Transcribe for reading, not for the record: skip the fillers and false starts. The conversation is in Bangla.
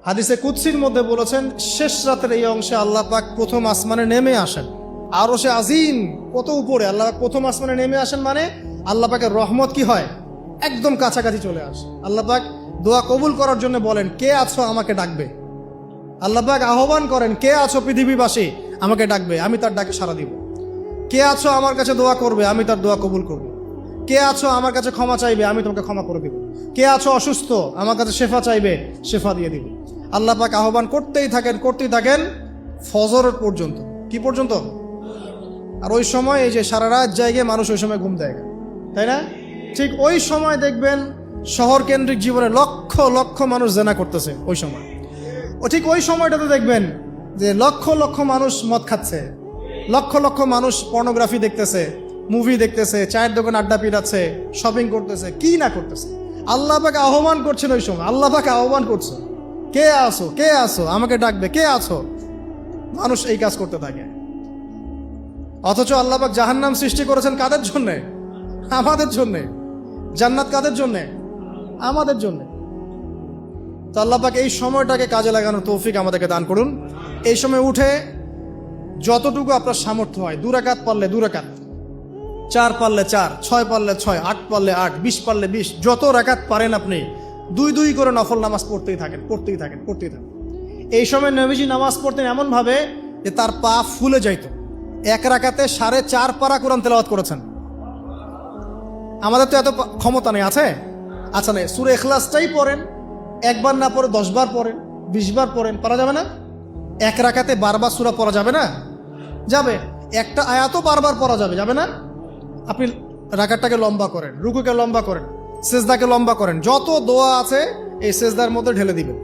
হাদিসে কুদসির মধ্যে বলেছেন, শেষ রাতের এই অংশে আল্লাহ পাক প্রথম আসমানে নেমে আসেন। আরো সে আজিম কত উপরে আল্লাহ পাক প্রথম আসমানে নেমে আসেন, মানে আল্লাহ পাকের রহমত কি হয়, একদম কাছাকাছি চলে আসে। আল্লাহ পাক দোয়া কবুল করার জন্য বলেন, কে আছো আমাকে ডাকবে। আল্লাহ পাক আহ্বান করেন, কে আছো পৃথিবীবাসী আমাকে ডাকবে, আমি তার ডাকে সাড়া দিব। কে আছো আমার কাছে দোয়া করবে, আমি তার দোয়া কবুল করব। কে আছো আমার কাছে ক্ষমা চাইবে, আমি তোমাকে ক্ষমা করে দিব। কে আছো অসুস্থ, আমার কাছে শেফা চাইবে, শেফা দিয়ে দিব। আল্লাহ পাক আহ্বান করতেই থাকেন ফজর পর্যন্ত। কি পর্যন্ত? আর ওই সময় এই যে সারা রাত জায়গায় মানুষ ওই সময় ঘুম দেয়, তাই না? ঠিক ওই সময় দেখবেন শহর কেন্দ্রিক জীবনে লক্ষ লক্ষ মানুষ জেনা করতেছে ওই সময়। ঠিক ওই সময়টাতে দেখবেন যে লক্ষ লক্ষ মানুষ মদ খাচ্ছে, লক্ষ লক্ষ মানুষ পর্নোগ্রাফি দেখতেছে, মুভি দেখতেছে, চায়ের দোকান আড্ডা পিটাচ্ছে, শপিং করতেছে, কি না করতেছে। আল্লাহ পাক আহ্বান করছেন ওই সময়, আল্লাহ পাক আহ্বান করছে, কে আছো, কে আছো আমাকে ডাকবে, কে আছো। মানুষ এই কাজ করতে থাকে। অথচ আল্লাহ পাক জাহান্নাম সৃষ্টি করেছেন কাদের জন্যে? আমাদের জন্যে। জান্নাত কাদের জন্যে? আমাদের জন্যে। তো আল্লাহ পাক এই সময়টাকে কাজে লাগানোর তৌফিক আমাদেরকে দান করুন। এই সময় উঠে যতটুকু আপনার সামর্থ্য হয়, 2 রাকাত পারলে 2 রাকাত, 4 পারলে 4, 6 পারলে 6, 8 পারলে 8, 20 পারলে 20, যত রাকাত পারেন আপনি 2 করে নফল নামাজ পড়তেই থাকেন। এই সময় নবীজি নামাজ পড়তেন এমন ভাবে যে তার পা ফুলে যাইত। 1 রাকাতে 4.5 পারা কোরআন তেলাওয়াত করেছেন। আমাদের তো এত ক্ষমতা নেই, আছে? আচ্ছা নেই, সূরা ইখলাসটাই পড়েন, 1 বার না পড়ে 10 বার পড়েন, 20 বার পড়েন, পারা যাবে না? 1 রাকাতে 12 বার সূরা পড়া যাবে না? যাবে। একটা আয়াতও বারবার পড়া যাবে না? আপনি রাকাতটাকে লম্বা করেন, রুকুকে লম্বা করেন, সেজদাকে লম্বা করেন, যত দোয়া আছে এই সেজদার মধ্যে ঢেলে দিবেন।